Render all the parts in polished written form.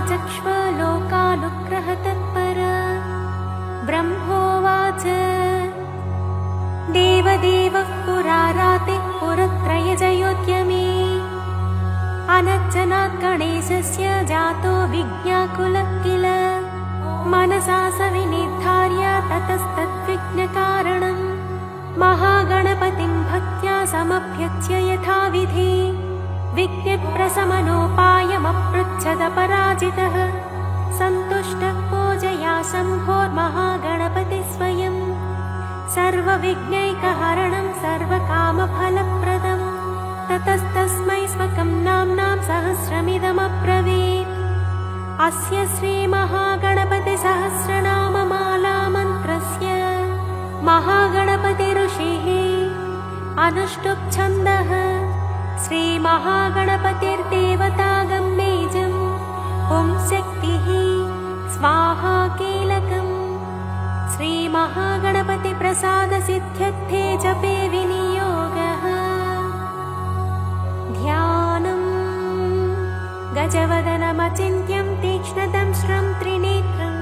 समाचक्ष्व लोकानुग्रहतत्पर। ब्रह्मोवाच देवदेवः पुराराते पुरत्रयजयोद्यमे अनर्चनात् गणेशस्य जातो विज्ञाकुलः किल। मनसा स विनिर्धार्य ततस्तद्विघ्नकारणम् महागणपतिं भक्त्या समभ्यच्य यथाविधि। विज्ञप्रशमनोपायमपृच्छद पराजितः सन्तुष्टः पूजया शम्भोर्महागणपतिः स्वयम्। सर्वविघ्नैकहरणं सर्वकामफलप्रदम् ततस्तस्मै स्वकं नाम्नां सहस्रमिदमब्रवीत्। अस्य श्रीमहागणपतिसहस्रनाममालामन्त्रस्य महागणपतिऋषिः अनुष्टुप् छन्दः। श्रीमहागणपतिर्देवतागं बीजम् ॐ शक्तिः स्वाहा कीलकम्। श्रीमहागणपतिप्रसादसिद्ध्यर्थे जपे विनियोगः। ध्यानम् गजवदनमचिन्त्यं तीक्ष्णदंष्ट्रं त्रिनेत्रम्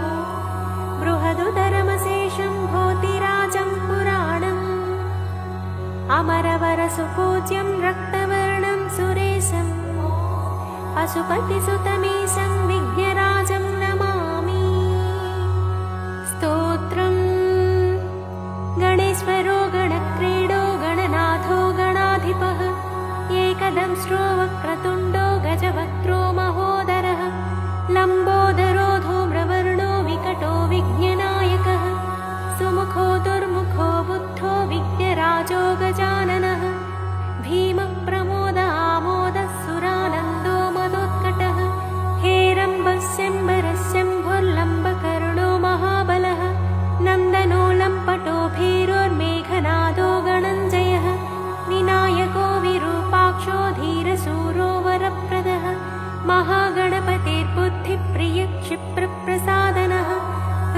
बृहदुदरमशेषं भूतिराजं पुराणम् अमरवरसुपूज्यं रक्तवर्णं सुरेशम् पशुपतिसुतमीशं विघ्नराजं नमामि। स्तोत्रम् गणेश्वरो गणक्रीडो गणनाथो गणाधिपः एकदंष्ट्रो वक्रतुण्डो गजवक्त्रो महोदरः लम्बोदरो धूम्रवर्णो विकटो विघ्ननायकः सुमुखो दुर्मुखो बुद्धो विघ्नराजो गजाननः भीमः प्रमोदामोदः सुरानन्दो मदोत्कटः हेरम्बः शम्बरः शम्भुर्लम्बकर्णो महाबलः नन्दनो लम्पटो भीरोर्मेघनादो गणञ्जयः विनायको विरूपाक्षो धीरशूरो वरप्रदः महागणपतिर्बुद्धिप्रियः क्षिप्रप्रसादनः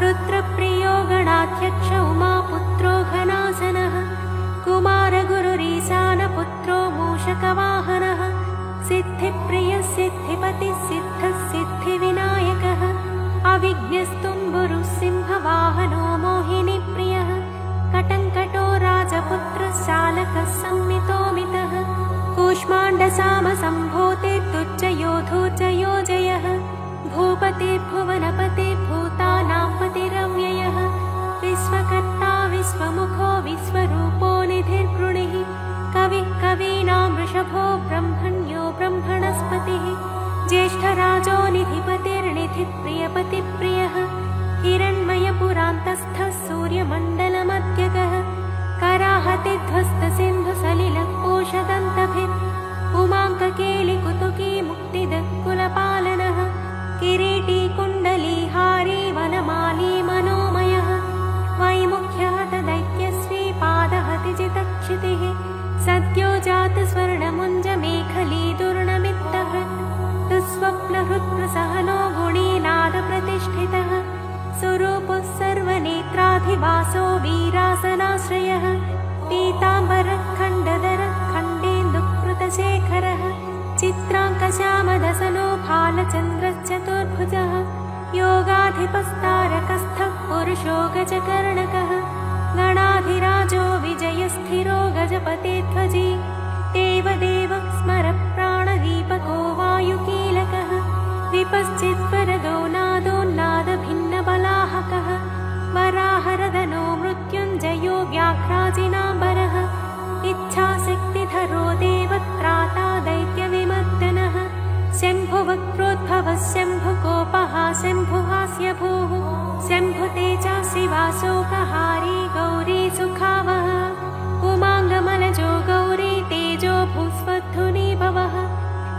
रुद्रप्रियो गणाध्यक्ष उमापुत्रो घनासनः कुमारगुरुरीशानपुत्रो मूषकवाहनः सिद्धिप्रियः सिद्धिपतिः सिद्धः सिद्धिविनायकः अविघ्नस्तुम्बुरुः सिंहवाहनो मोहिनीप्रियः कटङ्कटो राजपुत्रः शालकः संमितोमितः कूष्माण्डसामसम्भूतिर्दुर्जयो धूर्जयो जयः भूपतिर्भुवनपतिर्भूतानां पतिरव्ययः विश्वकर्ता विश्वमुखो विश्वरूपो निधिर्गृणिः कविः कवीनां वृषभो ब्रह्मण्यो ब्रह्मणस्पतिः ज्येष्ठराजो निधिपतिर्निधिप्रियपतिप्रियः हिरण्मयपुरान्तस्थः सूर्यमण्डलमध्यगः कराहतिध्वस्तसिन्धुसलिलकोशदन्तभिः उमाङ्ककेलिकुतुकी मुक्तिदः किरीटी कुण्डलीहारी वनमाली मनोमयः वैमुख्यः दैत्यश्री पादहतिजितक्षितिः सद्यो जातस्वर्णमुञ्जमेखली दुर्णमित्तः दुःस्वप्नहृत्प्रसहनो गुणीनादप्रतिष्ठितः सुरूपः सर्वनेत्राधिवासो वीरासनाश्रयः पीताम्बरः खण्डधरः खण्डेन्दुकृतशेखरः चित्राङ्कश्यामदसनो भालचन्द्रश्चतुर्भुजः योगाधिपस्तारकस्थः पुरुषो गजकर्णकः गणाधिराजो विजयस्थिरो गजपतिध्वजी देवदेवः स्मरप्राणदीपको वायुकीलकः विपश्चिद्वरदो नादोन्नादभिन्नबलाहकः वराहरदनो मृत्युञ्जयो व्याघ्राजिनाम्बरः इच्छाशक्तिधरो देवत्राता दैत्यविमर्दनः शम्भुवक्त्रोद्भवः शम्भुकोपः शम्भुहास्यभूः शम्भुतेजा शिवाशोकहारी गौरी सुखावः उमाङ्गमलजो गौरी तेजो भूस्वध्वनि भवः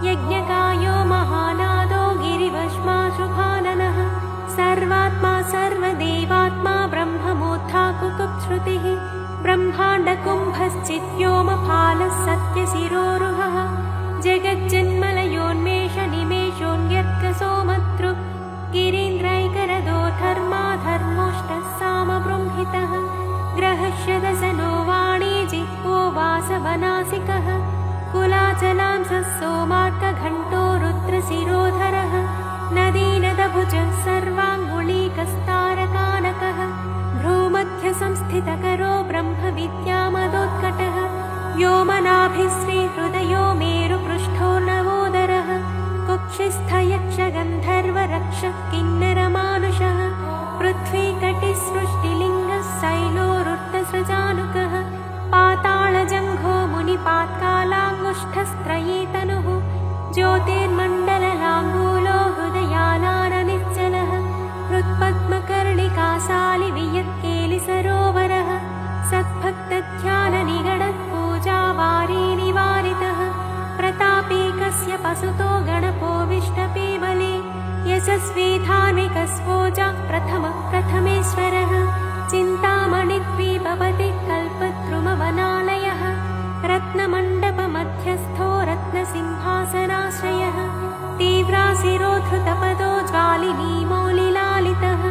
यज्ञकायो महानादो गिरिवश्माशुभाननः सर्वात्मा सर्वदेवात्मा ब्रह्ममूर्धा कुकुप्श्रुतिः ब्रह्माण्डकुम्भश्चिद्व्योमफालः सत्यशिरोरुहः जगज्जन्मलयोन्मेषनिमेषोऽन्यर्कसोमदृक् गिरीन्द्रैकरदो धर्माधर्मोष्टः सामबृंहितः ग्रहश्यदशनो वाणी जिह्वो वासवनासिकः कुलाचलांसः सोमार्कघण्टो रुद्रशिरोधरः नदी संस्थितकरो ब्रह्मविद्यामदोत्कटः व्योमनाभिश्रीहृदयो मेरुपृष्ठोर्नवोदरः कुक्षिस्थयक्षगन्धर्वरक्षः किन्नरमानुषः पृथ्वीकटिसृष्टिलिङ्गः शैलोरुद्धसृजानुकः पातालजङ्घो मुनिपात्कालाङ्गुष्ठस्त्रयी तनुः ज्योतिर्मण्डललाङ्गूलो हृदयालाननिश्चलः हृत्पद्मकर्णिकाशालिवियत्केलिसरोवरः सद्भक्तध्याननिगडत्पूजावारीनिवारितः प्रतापीकस्य पसुतो गणपोविष्टपे बले यशस्वी धार्मिकस्वोजा प्रथमेश्वरः चिन्तामणिद्वीपपति कल्पद्रुमवनालयः रत्नमण्डपमध्यस्थो रत्नसिंहासनाश्रयः तीव्राशिरोधृतपदो ज्वालिनीमौलिलालितः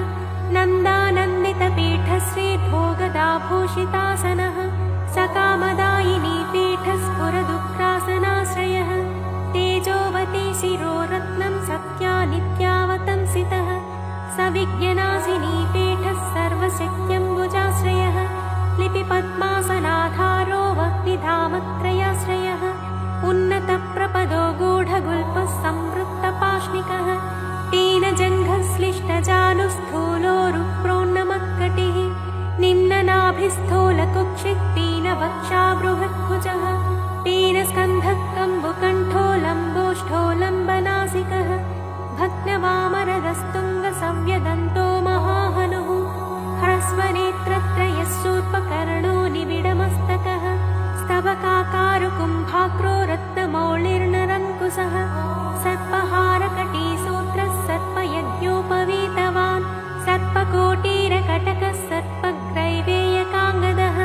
नन्दानन्दितपीठश्रीभोगदाभूषितासनः सकामदायिनी पीठस्फुरदुग्रासनाश्रयः तेजोवती शिरोरत्नं सत्यानित्यावतंसितः सविज्ञनासिनी पीठः सर्वशक्त्यम्बुजाश्रयः लिपिपद्मासनाधारो वह्निधामत्रयाश्रयः उन्नतप्रपदो गूढगुल्पः संवृत्तपाष्णिकः पीनजङ्घश्लिष्टजानुस्थूलोरुप्रोन्नमत्कटिः निम्ननाभिस्थूलकुक्षित्पीनवक्षा बृहद्भुजः पीनस्कन्धः कम्बुकण्ठो लम्बोष्ठो लम्बनासिकः भग्नवामरदस्तुङ्गसव्यदन्तो महाहनुः ह्रस्वनेत्रत्रयशूर्पकर्णो निबिडमस्तकः स्तबकाकारुकुम्भाग्रो रत्नमौलिर्नरङ्कुशः सर्पहारकटीसूत्रः सर्पयज्ञोपवीतवान् सर्पकोटीरकटकः सर्पग्रैवेयकाङ्गदः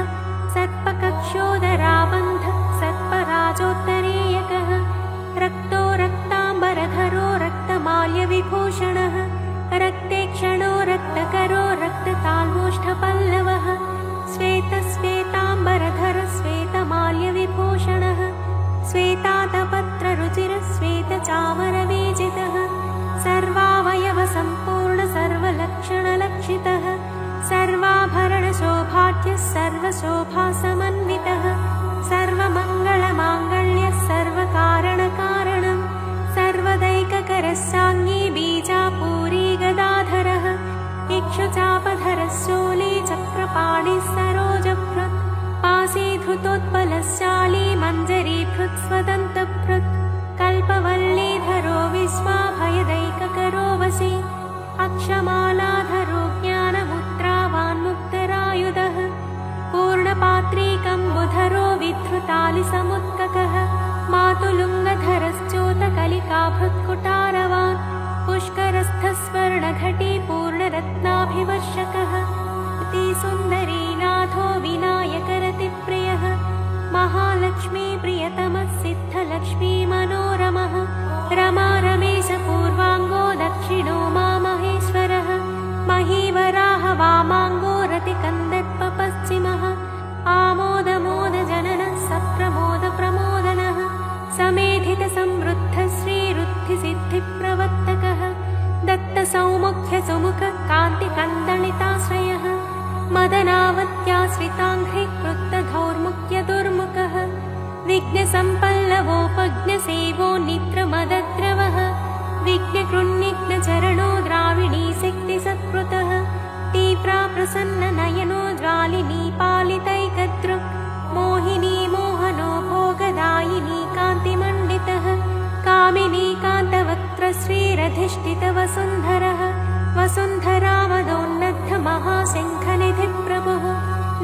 सर्पकक्षोदराबन्धः सर्पराजोत्तरीयकः रक्तो रक्ताम्बरधरो रक्तमाल्यविभूषणः रक्तेक्षणो रक्तकरो रक्तताल्मोष्ठपल्लवः श्वेतश्वेताम्बरधर श्वेतमाल्यविभूषणः श्वेतातपत्ररुचिरः श्वेतचामरवीजितः सर्वावयवसम्पूर्ण सर्वलक्षणलक्षितः सर्वाभरणशोभाढ्यः सर्वशोभासमन्वितः सर्वमङ्गलमाङ्गल्यः सर्वकारणकारणम् सर्वदैककरस्साङ्गी बीजापूरी गदाधरः इक्षुचापधरः शूली चक्रपाणिः सरोजभृत् पाशीधृतोत्पलशाली मञ्जरीभृत् स्वदन्तभृत् कल्पवल्लीधरो विश्वाभयदैककरो वशी अक्षमालाधरो ज्ञानमुद्रावान्मुक्तरायुधः पूर्णपात्रीकम्बुधरो विधृतालिसमुत्ककः मातुलुङ्गधरश्चोतकलिकाभृत्कुटारवान् पुष्करस्थस्वर्णघटी पूर्णरत्नाभिवर्षकः अतिसुन्दरीनाथो विनायकरतिप्रियः महालक्ष्मीप्रियतमः सिद्धलक्ष्मी मनोरमः रमा रमेशपूर्वाङ्गो दक्षिणो मामहेश्वरः महीवराह वामाङ्गो रतिकन्दर्पपश्चिमः आमोदमोदजननः सप्रमोदप्रमोदनः समेधितसंवृद्धः श्रीरुद्धिसिद्धिप्रवर्तकः दत्तसौमुख्यसुमुखः कान्तिकन्दलिताश्रयः मदनावत्याश्रिताङ्घ्रिकृतधौर्मुख्यदुर्मुखः विघ्नसम्पल्लवोपज्ञसेवो निद्रमदद्रवः विघ्नकृन्निघ्नचरणो द्राविणी शक्तिसत्कृतः तीव्रा प्रसन्ननयनो ज्वालिनी पालितैकदृक् मोहिनी मोहनो भोगदायिनी कान्तिमण्डितः कामिनी कान्तवक्त्र श्रीरधिष्ठितवसुन्धरः वसुन्धरामदोन्नद्धमहाशङ्खनिधिप्रभुः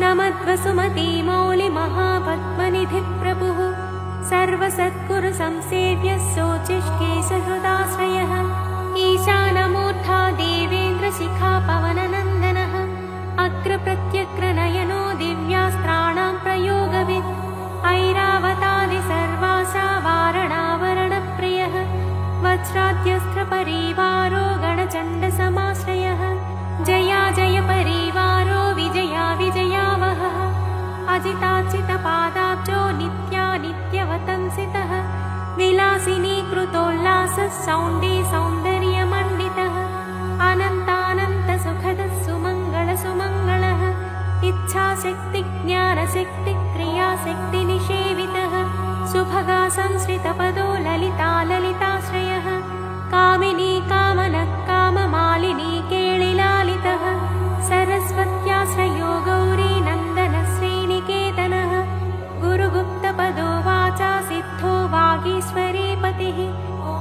नमद्वसुमती मौलिमहापद्मनिधिप्रभुः सर्वसद्गुरुसंसेव्यः शोचिष्केशहृदाश्रयः ईशानमूर्धा देवेन्द्रशिखा पवननन्दनः अग्रप्रत्यग्रनयनो दिव्यास्त्राणां प्रयोगवित् ऐरावतादिसर्वासा वारणावरणप्रियः वज्राद्यस्त्रपरिवारो गणचण्डसमाश्रयः जया जय परिवारो विजया विजयावहः अजिताचितपादाब्जो नित्यानित्यवतंसितः विलासिनी कृतोल्लासः सौण्डी सौन्दर्यमण्डितः अनन्तानन्तसुखदः सुमङ्गलसुमङ्गलः इच्छा शक्ति ज्ञानशक्ति क्रियाशक्ति निषेवितः सुभगा संश्रितपदो ललिता ललिताश्रयः कामिनी कामनः काममालिनी केळिलालितः सरस्वत्याश्रयो गौरी नन्दन श्रीनिकेतनः गुरुगुप्तपदो वाचा सिद्धो वागीश्वरी पतिः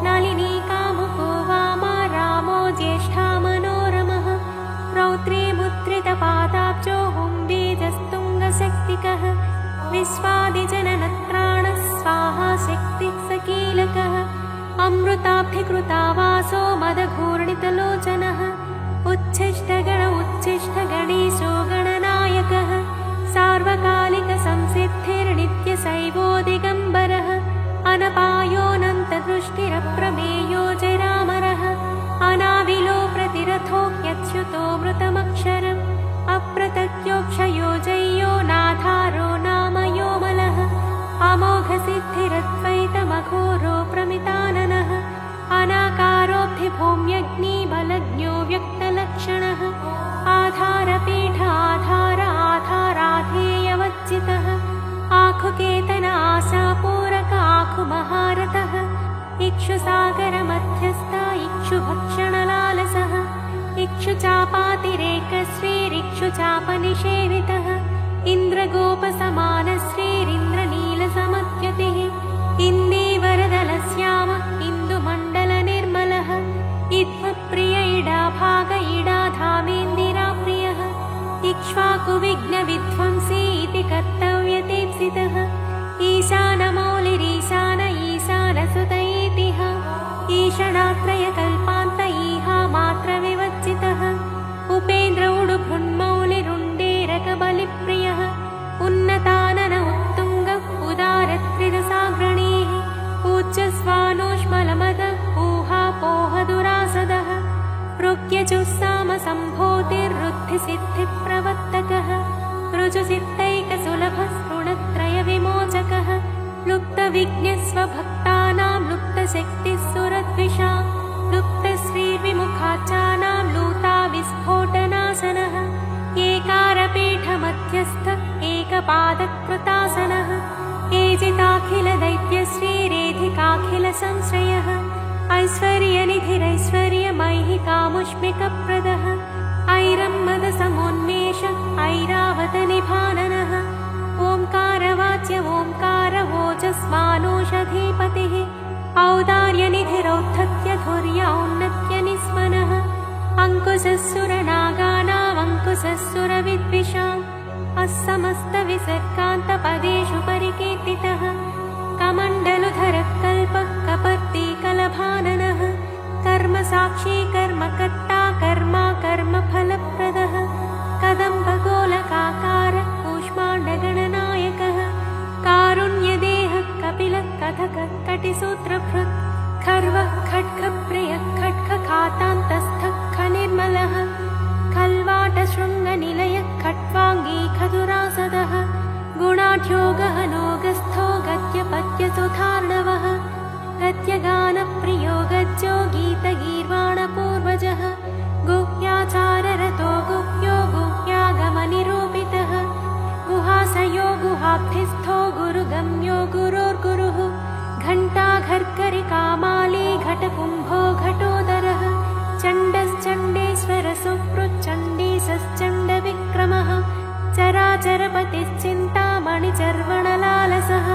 नलिनी कामुको वामा रामो ज्येष्ठा मनोरमः रौद्रे मुद्रितपादाब्जो हुम्बीजस्तुङ्गशक्तिकः विश्वादिजननत्राणः स्वाहा शक्तिः सकीलकः अमृताब्धिकृता वासो मदघूर्णितलोचनः उच्छिष्टगण उच्छिष्टगणेशो गणनायकः सार्वकालिकसंसिद्धिर्नित्यशैवो दिगम्बरः अनपायोऽनन्तदृष्टिरप्रमेयो जरामरः अनाविलो प्रतिरथो ह्यच्युतो मृतमक्षरम् अप्रतज्ञोक्षयो जय्यो नाधारो नामयोमलः अमोघसिद्धिरद्वैतमघोरो प्रमिताननः अनाकारोऽब्धिभूम्यग्निबलज्ञो व्यक्तलक्षणः आधारपीठ आधार आधाराधेयवच्चितः आखुकेतन आशापूरक आखुमहारथः इक्षुसागरमध्यस्थ इक्षुभक्षणलालसः इक्षुचापातिरेकश्रीरिक्षुचापनिषेवितः इन्द्रगोपसमानश्रीरिन्द्रनीलसमद्युतिः इन्दीवरदलश्याम इन्दुमण्डलनिर्मलः इत्मप्रिय इडाभाग इडाधामेन्दिराप्रियः इक्ष्वाकुविघ्नविध्वंसी इति कर्तव्यतेप्सितः ईशानमौलिरीशान ईशानसुत इतिः ईषणात्रयकल्पान्त ईहा मात्रविवच्चितः उपेन्द्र उडुभृन्मौलिरुण्डेरकबलिप्रियः उन्नतानन उत्तुङ्ग उदारत्रिदशाग्रणीः पूज्यस्वानोष्मलमद ऊहापोहदुरासदः ऋग्यजुस्सामसम्भूतिर्वृद्धिसिद्धिप्रवर्तकः ऋजुसिद्धैकसुलभः स्फुणत्रयविमोचकः लुप्तविज्ञस्वभक्तानां लुप्तशक्तिः सुरद्विषां लुप्तश्रीर्विमुखाचानां लूताविस्फोटनाशनः एकारपीठमध्यस्थ एकपादकृतासनः एजिताखिलदैत्यश्रीरेधिकाखिलसंश्रयः ऐश्वर्यनिधिरैश्वर्यमैहिकामुष्मिकप्रदः ऐरम्मदसमोन्मेष ऐरावतनिभाननः ओङ्कारवाच्य ओङ्कार ओजस्वानोषधीपतिः औदार्यनिधिरौद्धत्य धुर्य औन्नत्यनिस्मनः अङ्कुशस्सुरनागानामङ्कुशस्सुरविद्विषाम् अस्समस्तविसर्गान्तपदेषु परिकीर्तितः कमण्डलुधरः कल्पः कपर्दीकलभाननः कर्मसाक्षी कर्मकर्ता कर्मा कर्मफलप्रदः कदम्बगोलकाकार कूष्माण्डगणनायकः कारुण्यदेहः कपिलः कथकः कटिसूत्रभृत् खर्वः खड्गप्रियः खड्गखातान्तस्थः खनिर्मलः खल्वाटशृङ्गनिलयः खट्वाङ्गी खदुरासदः गुणाढ्योगहनोगस्थो गद्यपद्यसुधार्णवः गद्यगानप्रियो गज्जो गीतगीर्वाणपूर्वजः गुह्याचाररतो गुह्यो गुह्यागमनिरूपितः गुहासयो गुहाब्धिस्थो गुरुगम्यो गुरोर्गुरुः घण्टाघर्करिकामाली घटकुम्भो घटोदरः चण्डश्चण्डेश्वरसुहृच्चण्डीसश्चण्डविक्रमः चराचरपतिश्चिन्तामणिचर्वणलालसः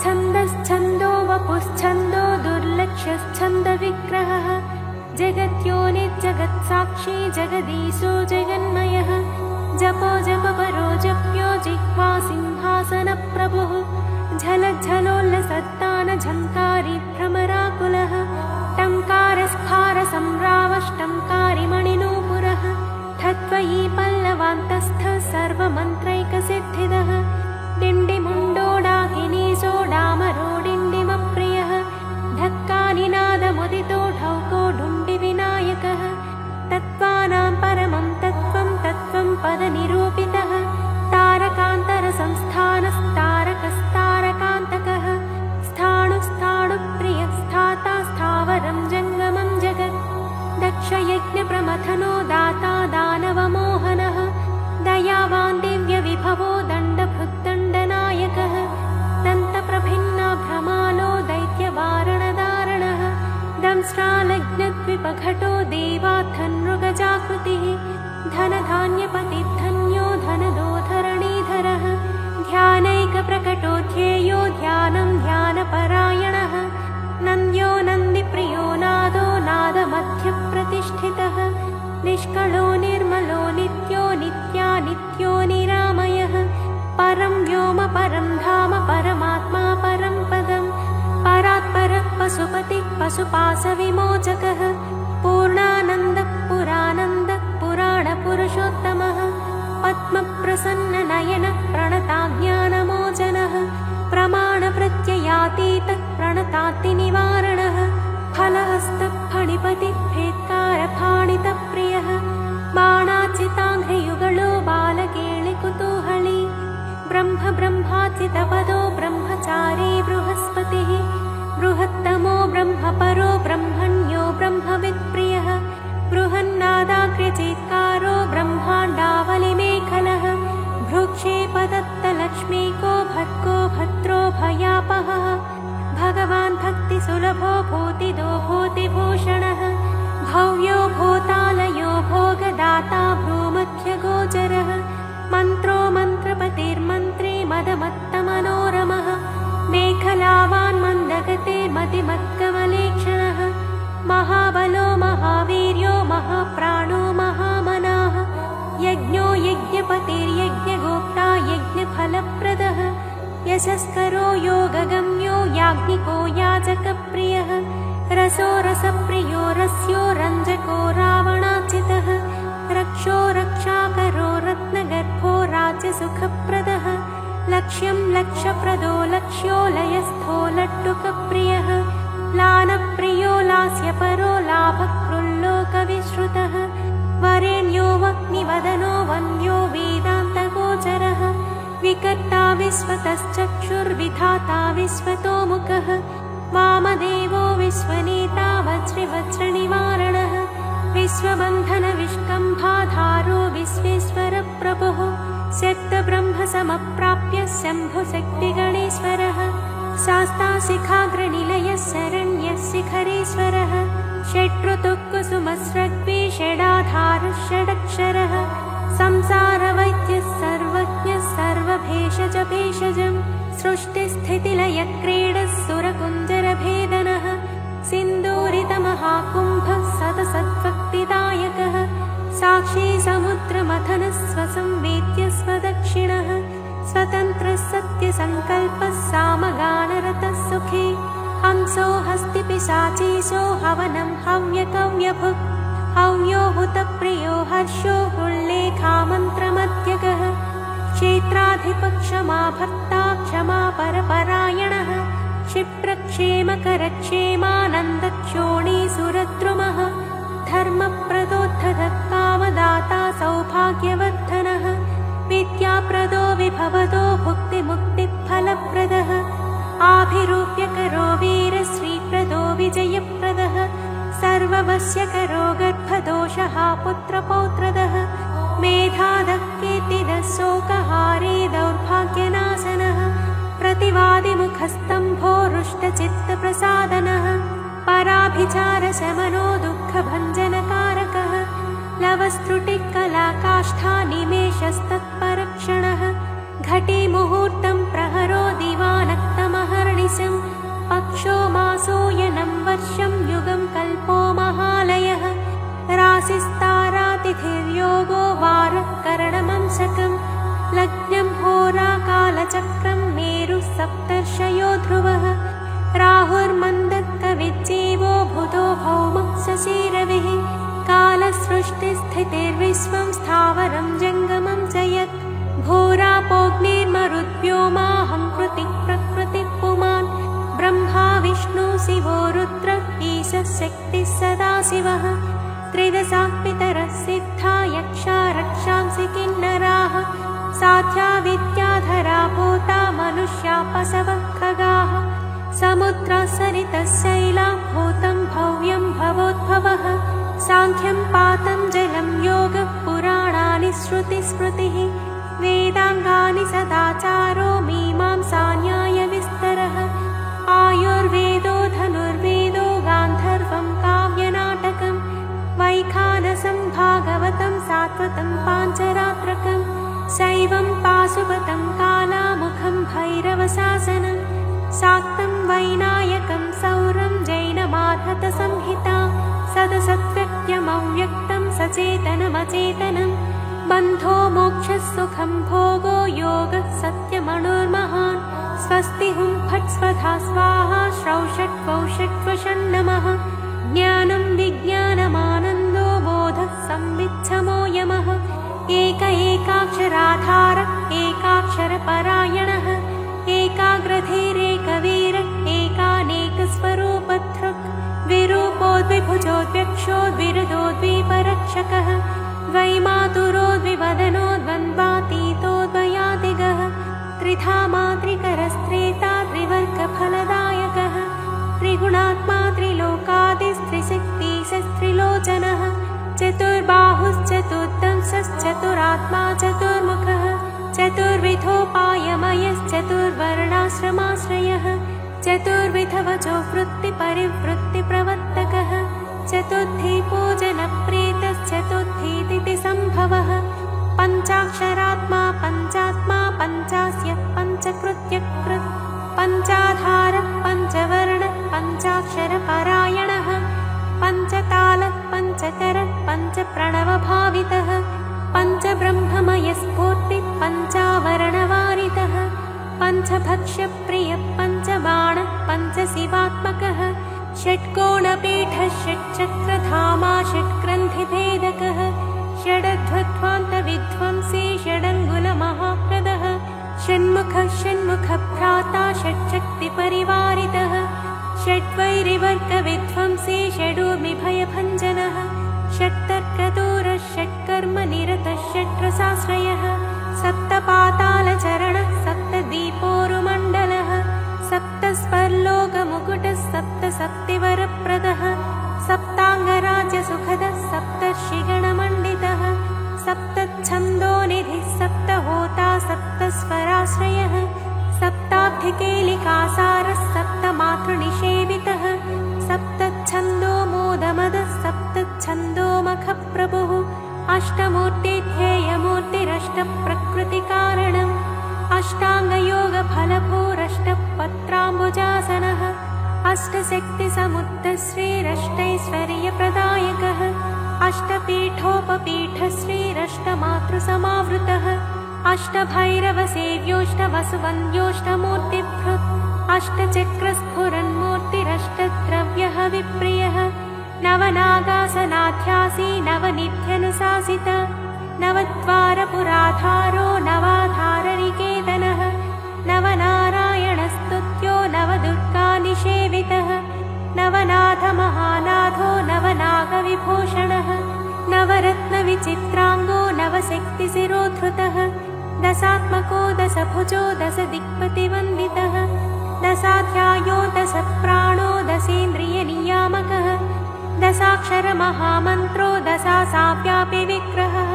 छन्दश्छन्दो वपुश्छन्दो दुर्लक्षश्छन्दविग्रहः जगत्योनिजगत्साक्षी जगदीशो जगन्मयः जपो जपपरो जप्यो जिह्वा सिंहासनप्रभुः झलज्झलोल्लसत्तान झङ्कारी भ्रमराकुलः टङ्कारस्फारसम्रावष्टङ्कारिमणिनूपुरः ठत्वयी पल्लवान्तस्थ सर्वमन्त्रैकसिद्धिदः डिण्डिमुण्डोडाकिनीशो डामरो डिण्डिमप्रियः ढक्कानिनादमुदितो ढौको ढुण्डिविनायकः तत्त्वानां परमं तत्त्वं तत्त्वं पदनिरूपितः तारकान्तरसंस्थानस्तारकस्तारकान्तकः स्थाणुस्थाणुप्रियः स्थावरं जङ्गमं जगत् दक्षयज्ञप्रमथनो दाता दानवमोहनः दयावान् दिव्यविभवो दीपघटो देवार्थनृगजाकृतिः धनधान्यपतिर्धन्यो धनदो धरणीधरः ध्यानैकप्रकटो ध्येयो ध्यानं ध्यानपरायणः नन्द्यो नन्दिप्रियो नादो नादमध्यप्रतिष्ठितः निष्कलो निर्मलो नित्यो नित्यानित्यो निरामयः परं व्योम परं धाम परमात्मा परं पदम् परात्परः पशुपतिः पशुपाशविमोचकः पूर्णानन्दः पुरानन्दः पुराणपुरुषोत्तमः पद्मप्रसन्ननयनः प्रणताज्ञानमोचनः प्रमाणप्रत्ययातीतः प्रणतातिनिवारणः फलहस्तः फणिपतिः भेत्कारफाणितप्रियः बाणाचिताङ्घ्रियुगलो बालकेलिकुतूहली ब्रह्म ब्रह्माचितपदो ब्रह्मचारी बृहस्पतिः बृहत्तमो ब्रह्मपरो ब्रह्मण्यो ब्रह्मवित्प्रियः बृहन्नादाग्र्यचीत्कारो ब्रह्माण्डावलिमेखलः भ्रूक्षेपदत्तलक्ष्मीको भद्गो भद्रो भयापहः भगवान् भक्तिसुलभो भूतिदो भूतिभूषणः भव्यो भूतालयो भोगदाता भ्रूमध्यगोचरः मन्त्रो मन्त्रपतिर्मन्त्री मदमत्तमनोरमः मेखलावान् मन्दगतिर्मतिमत्कमलेक्षणः महाबलो महावीर्यो महाप्राणो महामनाः यज्ञो यज्ञपतिर्यज्ञगोप्ता यज्ञफलप्रदः यशस्करो योगगम्यो याज्ञिको याजकप्रियः रसो रसप्रियो रस्यो रञ्जको रावणाचितः रक्षो रक्षाकरो रत्नगर्भो राज्यसुखप्रदः लक्ष्यं लक्ष्यप्रदो लक्ष्यो लयस्थो लट्टुकप्रियः लानप्रियो लास्यपरो लाभकृल्लोकविश्रुतः वरेण्यो वह्निवदनो वन्द्यो वेदान्तगोचरः विकर्ता विश्वतश्चक्षुर्विधाता विश्वतोमुखः वामदेवो विश्वनेता वज्रवज्रनिवारणः विश्वबन्धनविष्कम्भाधारो विश्वेश्वरप्रभुः शक्तब्रह्मसमप्राप्य शम्भुशक्तिगणेश्वरः शास्ताशिखाग्रनिलयः शरण्यः शिखरेश्वरः षड्ऋतुकुसुमस्रग्वी षडाधारः षडक्षरः संसारवैद्यः सर्वज्ञः सर्वभेषज भेषजम् सृष्टिस्थितिलयक्रीडः सुरकुञ्जरभेदनः सिन्दूरितमहाकुम्भः सतसद्भक्तिदायकः साक्षी समुद्रमथनः स्वसंवेद्य स्वदक्षिणः स्वतन्त्रः सत्यसङ्कल्पः सामगानरतः सुखी हंसो हस्तिपिशाचीशो हवनं हव्यकव्यभुक् हव्यो हुतप्रियो हर्षो हुल्लेखामन्त्रमध्यगः क्षेत्राधिपक्षमा भक्ता क्षमा परपरायणः क्षिप्रक्षेमकरक्षेमानन्दक्षोणीसुरद्रुमः धर्मप्रदोद्धतः कामदाता सौभाग्यवर्धनः विद्याप्रदो विभवदो भुक्तिमुक्तिफलप्रदः आभिरूप्यकरो वीरश्रीप्रदो विजयप्रदः सर्ववश्यकरो गर्भदोषः पुत्रपौत्रदः मेधादः कीर्तिदः शोकहारी दौर्भाग्यनाशनः प्रतिवादिमुखस्तम्भो रुष्टचित्तप्रसादनः पराभिचारशमनो दुःखभञ्जनकारकः लवस्त्रुटिः कलाकाष्ठा निमेषस्तत्परक्षणः घटिमुहूर्तं प्रहरो दिवानक्तमहर्निशम् पक्षो मासोयनं वर्षं युगं कल्पो महालयः राशिस्तारातिथिर्योगो वारः करणमंशकम् लग्नं होराकालचक्रं मेरुः सप्तर्षयो ध्रुवः राहुर्मन्दकविज्जीवो बुधो भौमः शशिरविः कालसृष्टिस्थितिर्विश्वं स्थावरं जङ्गमं च यत् भूरापोऽग्निर्मरुद्व्योमाहं कृतिः प्रकृतिः पुमान् ब्रह्मा विष्णु शिवो रुद्र ईशः शक्तिः सदाशिवः त्रिदशाः पितरः सिद्धा यक्षा रक्षांसि किन्नराः साध्या विद्याधरा भूता मनुष्या पशवः खगाः समुद्राः सरितः शैला भूतं भव्यं भवोद्भवः साङ्ख्यं पातं जलं योगः पुराणानि श्रुतिस्मृतिः वेदाङ्गानि सदाचारो मीमांसा न्यायविस्तरः आयुर्वेदो धनुर्वेदो गान्धर्वं काव्यनाटकम् भागवतं सात्वतं पाञ्चरात्रकं शैवं पाशुपतं कालामुखं भैरवशासनं शाक्तं वैनायकं सौरं जैनमार्हतसंहिता सदसत्व्यक्त्यमव्यक्तं सचेतनमचेतनं बन्धो मोक्षसुखं भोगो योगः सत्यमणुर्महान् स्वस्ति हुं फट् स्वधा स्वाहा श्रौषट्वौषट्वषण्णमः ज्ञानं विज्ञानमानन्दो बोधः संविच्छमो यमः एक एकाक्षराधार एकाक्षरपरायणः एकाग्रधीरेकवीर एकानेकस्वरूपधृक् विरूपोद्विभुजोद्व्यक्षोद्विरुदोद्वीपरक्षकः द्वैमातुरोद्विवदनो द्वन्द्वातीतोद्वयादिगः त्रिधा मातृकरस्त्रेता त्रिवर्गफलदायकः त्रिगुणात्मा त्रिलोकादिस्त्रिशक्तिस्त्रिलोचनः चतुर्बाहुश्चतुर्दंशश्चतुरात्मा चतुर्मुखः चतुर्विधोपायमयश्चतुर्वर्णाश्रमाश्रयः चतुर्विधवचो वृत्तिपरिवृत्तिप्रवर्तकः चतुर्थीपूजनप्रीतश्चतुर्थीतिथिसम्भवः पञ्चाक्षरात्मा पञ्चात्मा पञ्चास्य पञ्चकृत्यकृत् पञ्चाधारः पञ्चवर्णः पञ्चाक्षरपरायणः पञ्चतालः पञ्चकरः पञ्चप्रणवभावितः पञ्चब्रह्ममयस्फूर्तिः पञ्चावरणवारितः पञ्चभक्ष्यप्रियः पञ्चबाणः पञ्चशिवात्मकः षट्कोणपीठः षट्चक्रधामा षट्ग्रन्थिभेदकः षडध्वध्वान्तविध्वंसी षडङ्गुलमहाप्रदः षण्मुखः षण्मुखभ्राता षट्शक्तिपरिवारितः षड्वैरिवर्गविध्वंसी षडूर्मिभयभञ्जनः षट्तर्कदूरः षट्कर्मनिरतः षट्रसाश्रयः सप्तपातालचरणः सप्तदीपोरुमण्डलः सप्तस्वर्लोकमुकुटः सप्तसप्तिवरप्रदः सप्ताङ्गराज्यसुखदः सप्तर्षिगणमण्डितः सप्तच्छन्दोनिधिः सप्तहोता सप्तस्वराश्रयः सप्ताब्धिकेलिकासारः सप्तमातृनिषेवितः सप्तच्छन्दोमोदमदः सप्तच्छन्दोमखप्रभुः अष्टमूर्तिध्येयमूर्तिरष्टप्रकृतिकारणम् अष्टाङ्गयोगफलभूरष्टपत्राम्बुजासनः अष्टशक्तिसमुद्रश्रीरष्टैश्वर्यप्रदायकः अष्टपीठोपपीठश्रीरष्टमातृसमावृतः अष्टभैरवसेव्योष्टवसुवन्द्योष्टमूर्तिभृत् अष्टचक्रस्फुरन्मूर्तिरष्टद्रव्यः विप्रियः नवनागासनाध्यासी नवनिध्यनुशासित नवद्वारपुराधारो नवाधारनिकेतनः नवनारायणस्तुत्यो नवदुर्गानिषेवितः नवनाथमहानाथो नवनागविभूषणः नवरत्नविचित्राङ्गो नवशक्तिशिरोधृतः दशात्मको दशभुजो दशदिक्पतिवन्दितः दशाध्यायो दशप्राणो दशेन्द्रियनियामकः दशाक्षरमहामन्त्रो दशासाव्यापिविग्रहः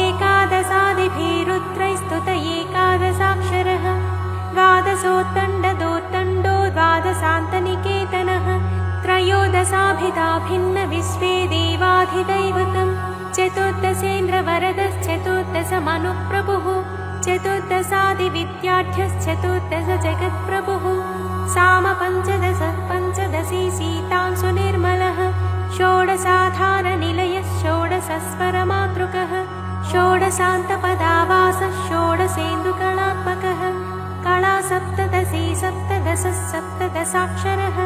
एकादशादिभिरुद्रैस्तुत एकादशाक्षरः द्वादशोत्तण्डदोत्तण्डो द्वादशान्तनिकेतनः त्रयोदशाभिधा भिन्नविश्वे देवाधिदैवतम् चतुर्दशेन्द्रवरदश्चतुर्दशमनुप्रभुः चतुर्दशादिविद्याढ्यश्चतुर्दशजगत्प्रभुः सामपञ्चदश पञ्चदशी शीतांशुनिर्मलः षोडशाधारनिलयः षोडशस्वरमातृकः षोडशान्तपदावासः षोडशेन्दुकलात्मकः कलासप्तदशी सप्तदशः सप्तदशाक्षरः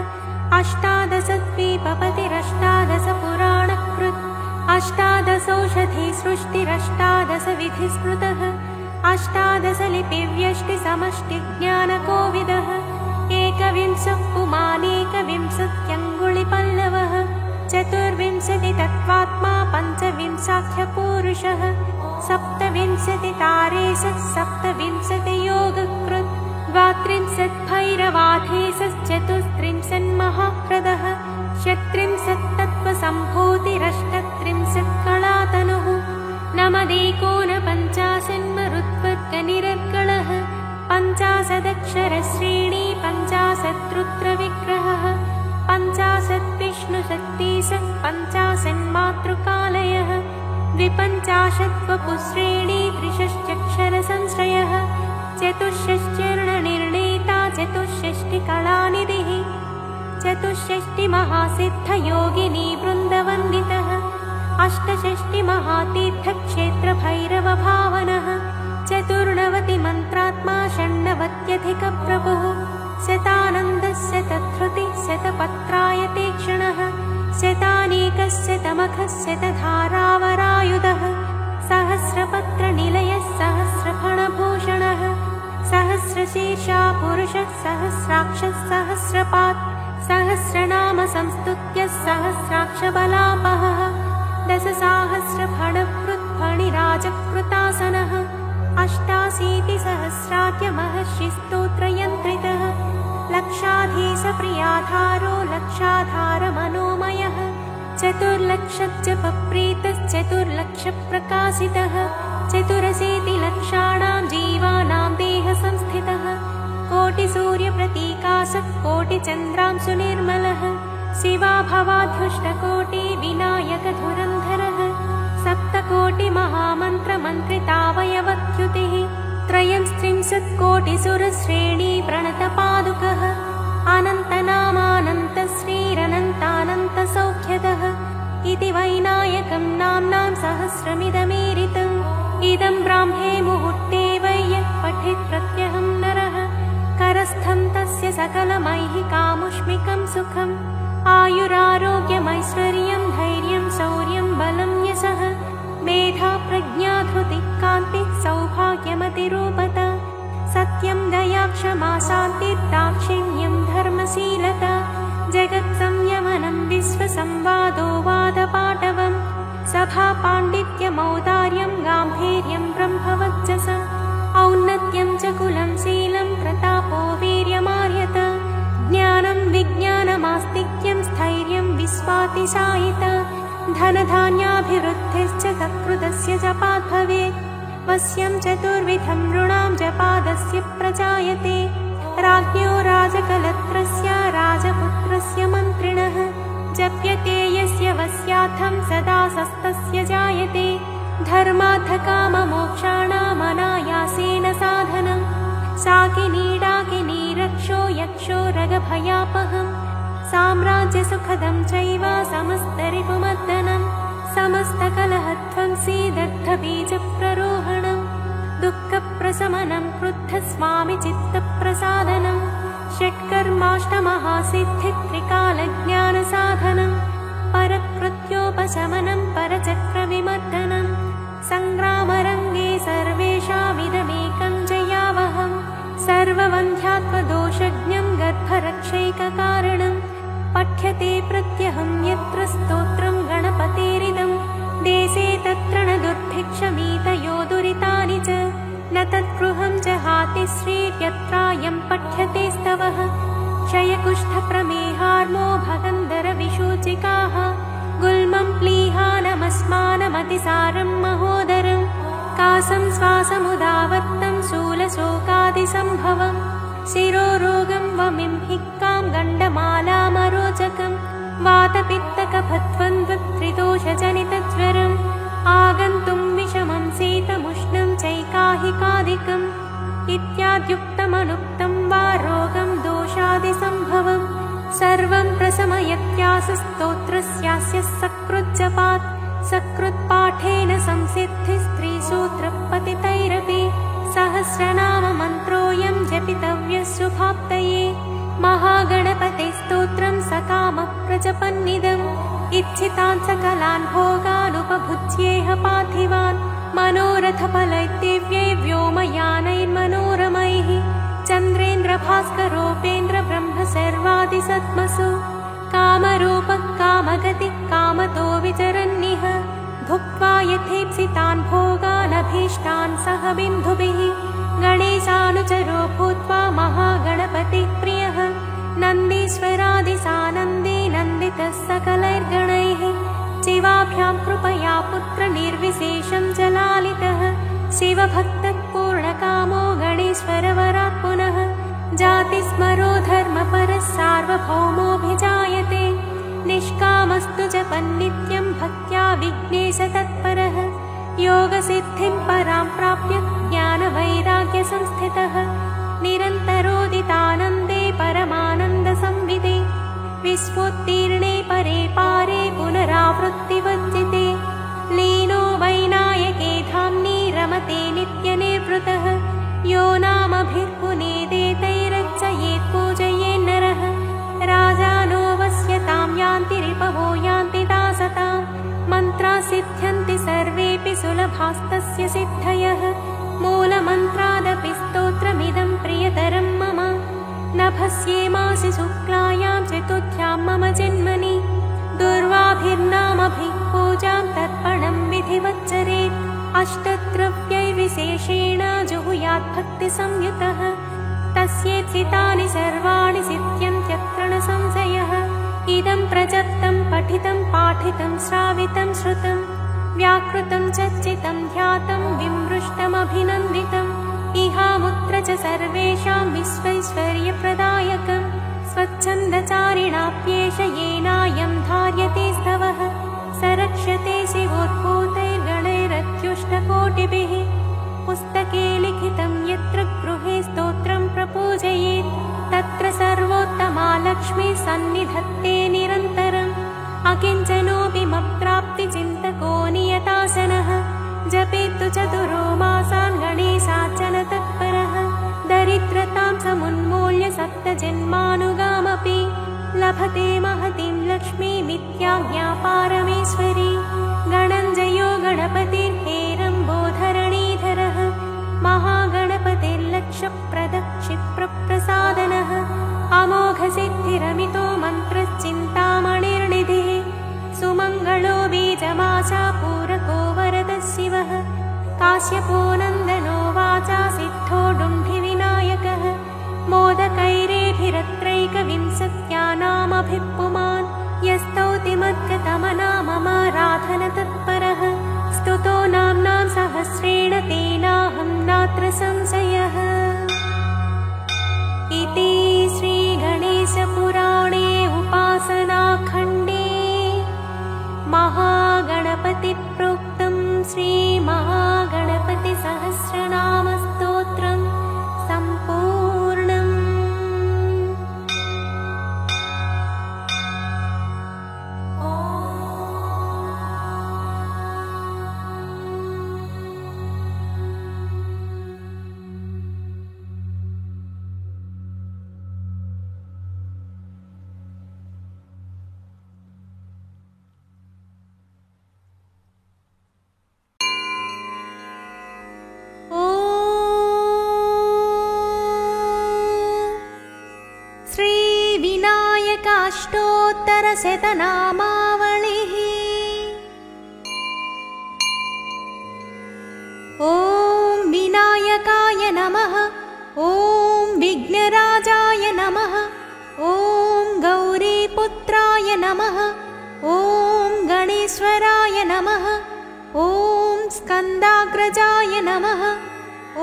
अष्टादशद्वीपपतिरष्टादशपुराणकृत् अष्टादशौषधिसृष्टिरष्टादशविधिस्मृतः अष्टादशलिपिव्यष्टिसमष्टिज्ञानकोविदः एकविंशः पुमानेकविंशत्यङ्गुलिपल्लवः चतुर्विंशतितत्त्वात्मा पञ्चविंशाख्यपूरुषः सप्तविंशतितारेशः सप्तविंशतियोगकृत् द्वात्रिंशद्भैरवाधीशश्चतुस्त्रिंशन्महाप्रदः षट्त्रिंशत्तत्त्वसम्भूतिरष्टत्रिंशत्कलातनुः नमदेकोनपञ्चाशन्मरुद्वर्गनिरर्गलः पञ्चाशदक्षरश्रेणी पञ्चाशद्रुद्रविग्रहः पञ्चाशद्विष्णुशक्तिशः पञ्चाशन्मातृकालयः त्रिपञ्चाशत्वपुश्रेणी त्रिषष्ट्यक्षरसंश्रयः चतुष्षष्ट्यर्णनिर्णेता चतुष्षष्टिकलानिधिः चतुष्षष्टिमहासिद्धयोगिनी वृन्दवन्दितः अष्टषष्टिमहातीर्थक्षेत्रभैरवभावनः चतुर्नवतिमन्त्रात्मा षण्णवत्यधिकप्रभुः शतानन्दस्य तत्हृतिः शतपत्रायतेक्षणः शतानीकस्य तमखस्य तधारावरायुधः सहस्रपत्रनिलयः सहस्रफणभूषणः सहस्रशीर्षा पुरुषः सहस्राक्षः सहस्रपात् सहस्रनाम संस्तुत्य सहस्राक्षबलापहः दशसाहस्रफणकृत्फणिराजकृतासनः अष्टाशीतिसहस्राद्यमहर्षिस्तोत्रयन्त्रितः लक्षाधीशप्रियाधारो लक्षाधारमनोमयः चतुर्लक्षजपप्रीतश्चतुर्लक्षप्रकाशितः चतुरशीतिलक्षाणां जीवानां देहसंस्थितः कोटिसूर्यप्रतीकाशः कोटिचन्द्रांशुनिर्मलः शिवाभवाद्युष्टकोटिविनायकधुरन्धरः सप्तकोटिमहामन्त्रमन्त्रितावयवच्युतिः त्रयस्त्रिंशत्कोटिसुरश्रेणी प्रणतपादुकः अनन्तनामानन्तश्रीरनन्तानन्तसौख्यदः इति वैनायकं नाम्नां सहस्रमिदमीरितम् इदं ब्राह्मे मुहूर्ते वै यः पठेत् प्रत्यहं नरः करस्थं तस्य सकलमैहिकामुष्मिकं सुखम् आयुरारोग्यमैश्वर्यं धैर्यं शौर्यं बलं यशः मेधा प्रज्ञा धृतिः कान्तिः सौभाग्यमतिरूपता सत्यं दया क्षमा शान्तिर्दाक्षिण्यं धर्मशीलता जगत्संयमनं विश्वसंवादो वादपाटवम् सभापाण्डित्यमौदार्यं गाम्भीर्यं ब्रह्मवच्चस औन्नत्यं च कुलं शीलं प्रतापो वीर्यमार्यता ज्ञानं विज्ञानमास्तिक्यं स्थैर्यं विश्वातिशायिता धनधान्याभिवृद्धिश्च सत्कृतस्य जपात् भवेत् वश्यं चतुर्विधं नृणां जपादस्य प्रजायते राज्ञो राजकलत्रस्य राजपुत्रस्य मन्त्रिणः जप्यते यस्य वस्यार्थं सदा सस्तस्य जायते धर्मार्थकाममोक्षाणामनायासेन साधनं शाकिनीडाकिनी रक्षो यक्षो रगभयापहम् साम्राज्यसुखदं चैव समस्तरिपुमर्दनं समस्तकलहध्वंसी दग्धबीजप्ररोहणं दुःखप्रशमनं क्रुद्धस्वामिचित्तप्रसादनं षट्कर्माष्टमहासिद्धित्रिकालज्ञानसाधनं परकृत्योपशमनं परचक्रविमर्दनं सङ्ग्रामरङ्गे सर्वेषामिदमेकं जयावहम् सर्ववन्ध्यात्वदोषज्ञं गर्भरक्षैककारणं पठ्यते प्रत्यहं यत्र स्तोत्रं गणपतेरिदं देशे तत्र न दुर्भिक्षमीतयो दुरितानि च न तद्गृहं जहाति श्रीर्यत्रायं पठ्यते स्तवः क्षयकुष्ठप्रमेहार्मो भगन्धरविशूचिकाः गुल्मं प्लीहानमस्मानमतिसारं महोदरं कासं श्वासमुदावत्तं शूलशोकादिसम्भवं शिरोरोगं वमिं हिक्कां गण्डमालामरोचकं वातपित्तकफध्वन्द्वत्रिदोषजनितज्वरम् आगन्तुं विषमं शीतमुष्णं चैकाहिकादिकम् इत्याद्युक्तमनुक्तं वा रोगं दोषादिसम्भवं सर्वं प्रशमयत्यासस्तोत्रस्यास्य सकृज्जपात् सकृत्पाठेन संसिद्धिस्त्रीसूत्रपतितैरपि सहस्रनाममन्त्रोऽयं जपितव्यः शुभाप्तये महागणपतेस्तोत्रं सकामप्रजपन्निदम् इच्छितान् सकलान् भोगानुपभुज्येह पार्थिवान् मनोरथफलैर्दिव्यै व्योमयानैर्मनोरमैः चन्द्रेन्द्रभास्करोपेन्द्र ब्रह्म सर्वादिसत्मसु कामरूपः कामगतिः कामतो विचरन्निह भुक्त्वा यथेप्सितान् भोगानभीष्टान् सह बिन्धुभिः गणेशानुचरो भूत्वा महागणपतिः प्रियः नन्दीश्वरादिसानन्दे नन्दितः सकलैर्गणैः शिवाभ्यां कृपया पुत्रनिर्विशेषं च लालितः शिवभक्तः पूर्णकामो गणेश्वरवरात् पुनः जातिस्मरो धर्मपरः सार्वभौमोऽभिजायते निष्कामस्तु जपन्नित्यं भक्त्या विघ्नेशतत्परः योगसिद्धिं परां प्राप्य ज्ञानवैराग्यसंस्थितः निरन्तरोदितानन्दे परमानन्दसंविदे विश्वोत्तीर्णे परे पारे पुनरावृत्तिवर्जिते लीनो वैनायके धाम्नि रमते नित्यनिर्वृतः यो नामभिर्पुनेदेतैरर्चयेत् पूजयेन्नरः राजानो वस्यतां यान्ति रिपवो यान्ति दासतां मन्त्रा सिद्ध्यन्ति सर्वेऽपि सुलभास्तस्य सिद्धयः मूलमन्त्रादपि स्तोत्रमिदं प्रियतरं मम नभस्ये मासि शुक्लायां चतुर्थ्यां मम जन्मनि दुर्वाभिर्नामभिः पूजां तर्पणं विधिवच्चरेत् अष्टद्रव्यैर्विशेषेण जुहुयात् भक्तिसंयुतः तस्येत्सितानि सर्वाणि सिद्ध्यन्त्यत्र न संशयः इदं प्रचत्तं पठितं पाठितं श्रावितं श्रुतं व्याकृतं चर्चितं ध्यातं विमृष्टमभिनन्दितम् इहामुत्र च सर्वेषां विश्वैश्वर्यप्रदायकं स्वच्छन्दचारिणाप्येष येनायं धार्यते स्तवः स रक्ष्यते शिवोद्भूतैर्गणैरत्युष्णकोटिभिः पुस्तके लिखितं यत्र गृहे स्तोत्रं प्रपूजयेत् तत्र सर्वोत्तमा लक्ष्मी सन्निधत्ते निरन्तरम् अकिञ्चनोऽपि मप्राप्तिचिन्तको नियतासनः जपेत्तु चतुरो मासान् गणेशार्चनतत्परः दरिद्रतां समुन्मूल्य सप्तजन्मानुगामपि लभते महतीं लक्ष्मीमित्याज्ञापारमेश्वरी गणञ्जयो गणपतिर्हेरम्बोधरणीधरः महागणपतिर्लक्षप्रदः क्षिप्रप्रसादनः अमोघसिद्धिरमितो मन्त्रश्चिन्तामणिर्निधिः सुमङ्गलो बीजमाचा पूरको वरदः शिवः काश्यपो नन्दनो वाचा सिद्धो डुण्ढिविनायकः मोदकैरेभिरत्रैकविंशत्यानामभिः पुमान् यस्तौति मद्गतमना ममाराधनतत्परः स्तुतो नाम्नां सहस्रेण तेनाहं नात्र संशयः इति श्रीगणेशपुराणे उपासनाखण्डे महागणपतिप्रोक्तं श्रीमहागणपतिसहस्रनामस्तोत्रं सम्पूर्णम्। श्रीविनायकाष्टोत्तरशतनामावलिः। ॐ विनायकाय नमः। ॐ विघ्नराजाय नमः। ॐ गौरीपुत्राय नमः। ॐ गणेश्वराय नमः। ॐ स्कन्दाग्रजाय नमः।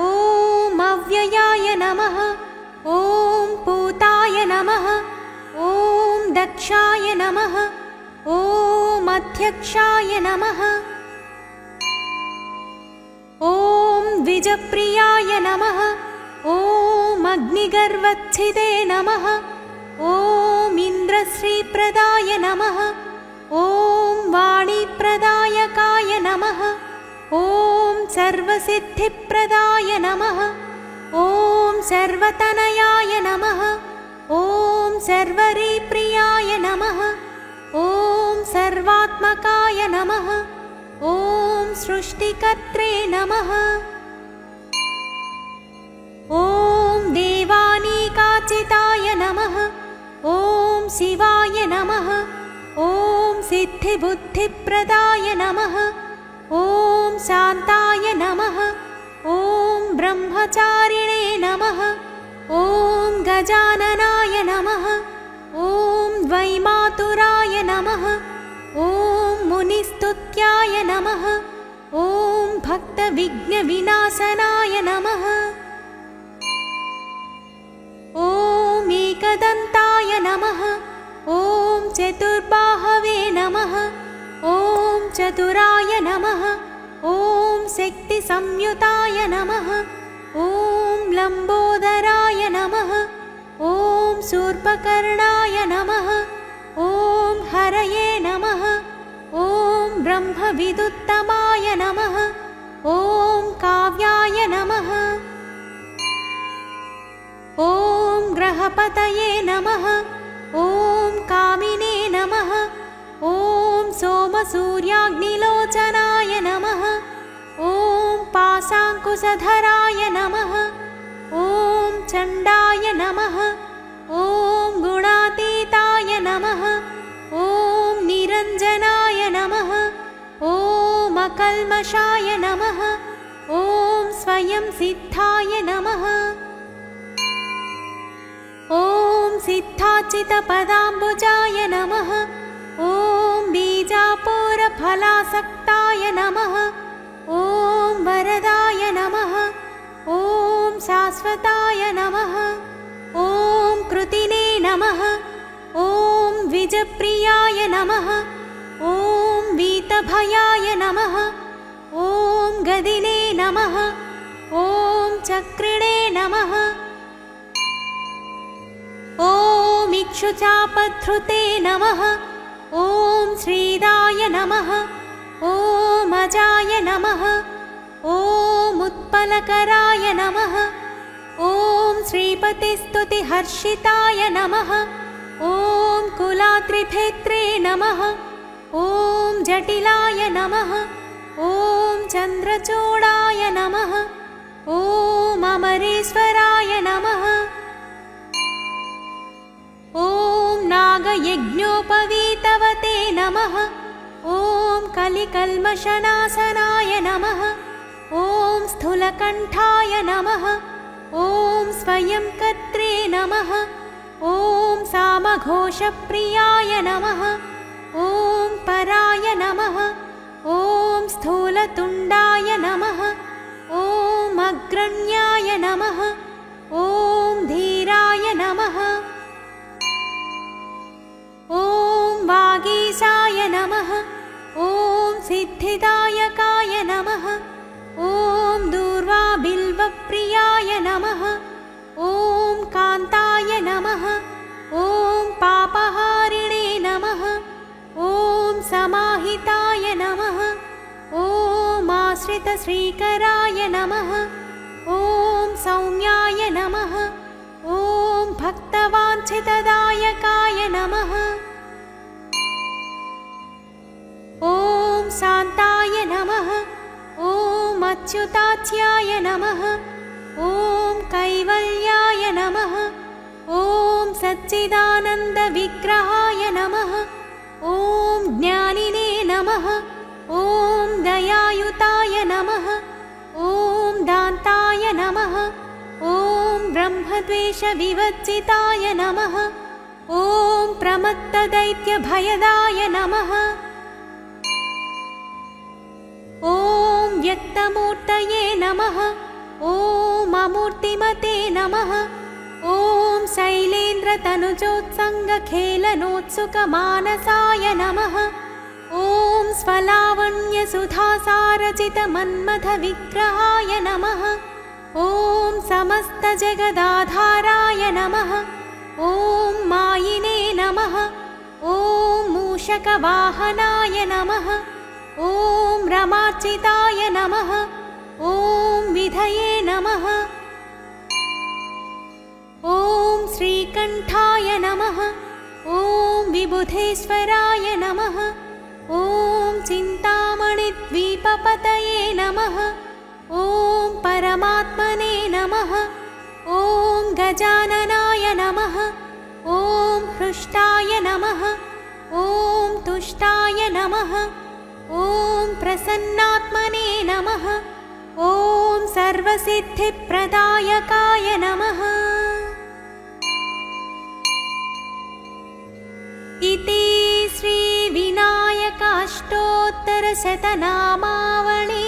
ॐ अव्ययाय नमः। ॐ पूताय नमः। ॐ दक्षाय नमः। ॐ अध्यक्षाय नमः। ॐ द्विजप्रियाय नमः। ॐ अग्निगर्वच्छिदे नमः। ॐ इन्द्रश्रीप्रदाय नमः। ॐ वाणीप्रदायकाय नमः। ॐ सर्वसिद्धिप्रदाय नमः। ॐ सर्वतनयाय नमः। ॐ सर्वरीप्रियाय नमः। ॐ सर्वात्मकाय नमः। ॐ सृष्टिकर्त्रे नमः। ॐ देवानीकाचिताय नमः। ॐ शिवाय नमः। ॐ सिद्धिबुद्धिप्रदाय नमः। ॐ शान्ताय नमः। ॐ ब्रह्मचारिणे नमः। ॐ गजाननाय नमः। ॐ वैमातुराय नमः। ॐ मुनिस्तुत्याय नमः। ॐ भक्तविघ्नविनाशनाय नमः। ॐ एकदन्ताय नमः। ॐ चतुर्बाहवे नमः। ॐ चतुराय नमः। ॐ संयुताय नमः। ॐ लम्बोदराय नमः। ॐ शूर्पकर्णाय नमः। ॐ हरये नमः। ॐ ब्रह्मविदुत्तमाय नमः। ॐ काव्याय नमः। ॐ ग्रहपतये नमः। ॐ कामिने नमः। ॐ सोमसूर्याग्निलोचनाय नमः। ॐ पाशाङ्कुशधराय नमः। ॐ चण्डाय नमः। ॐ गुणातीताय नमः। ॐ निरञ्जनाय नमः। ॐ अकल्मषाय नमः। ॐ स्वयं सिद्धाय नमः। ॐ सिद्धाचितपदाम्बुजाय नमः। ॐ बीजापूरफलासक्ताय नमः। ॐ वरदाय नमः। ॐ शाश्वताय नमः। ॐ कृतिने नमः। ॐ द्विजप्रियाय नमः। ॐ वीतभयाय नमः। ॐ गदिने नमः। ॐ चक्रिणे नमः। ॐ इक्षुचापधृते नमः। ॐ श्रीदाय नमः। ॐ अजाय नमः। ॐ उत्पलकराय नमः। ॐ श्रीपतिस्तुतिहर्षिताय नमः। ॐ कुलात्रिभेत्रे नमः। ॐ जटिलाय नमः। ॐ चन्द्रचूडाय नमः। ॐ अमरेश्वराय नमः। ॐ नागयज्ञोपवीतवते नमः। ॐ कलिकल्मषनाशनाय नमः। ॐ स्थूलकण्ठाय नमः। ॐ स्वयंकर्त्रे नमः। ॐ सामघोषप्रियाय नमः। ॐ पराय नमः। ॐ स्थूलतुण्डाय नमः। ॐ अग्रण्याय नमः। ॐ धीराय नमः। ॐ वागीशाय नमः। ॐ सिद्धिदायकाय नमः। ॐ दूर्वाबिल्वप्रियाय नमः। ॐ कान्ताय नमः। ॐ पापहारिणे नमः। ॐ समाहिताय नमः। ॐ आश्रितश्रीकराय नमः। ॐ सौम्याय नमः। ॐ भक्तवाञ्छितदायकाय नमः। ॐ शान्ताय नमः। ॐ अच्युताख्याय नमः। ॐ कैवल्याय नमः। ॐ सच्चिदानन्दविग्रहाय नमः। ॐ ज्ञानिने नमः। ॐ दयायुताय नमः। ॐ दान्ताय नमः। ॐ ब्रह्मद्वेषविवर्जिताय नमः। ॐ प्रमत्तदैत्यभयदाय नमः। ॐ व्यक्तमूर्तये नमः। ॐ अमूर्तिमते नमः। ॐ शैलेन्द्रतनुजोत्सङ्गखेलनोत्सुकमानसाय नमः। ॐ स्वलावण्यसुधासारजितमन्मथविग्रहाय नमः। ॐ समस्तजगदाधाराय नमः। ॐ मायिने नमः। ॐ मूषकवाहनाय नमः। ॐ रमार्चिताय नमः। ॐ विधये नमः। ॐ श्रीकण्ठाय नमः। ॐ विबुधेश्वराय नमः। ॐ चिन्तामणिद्वीपपतये नमः। ॐ परमात्मने नमः। ॐ गजाननाय नमः। ॐ हृष्टाय नमः। ॐ तुष्टाय नमः। ॐ प्रसन्नात्मने नमः। ॐ सर्वसिद्धिप्रदायकाय नमः। इति श्रीविनायकाष्टोत्तरशतनामावली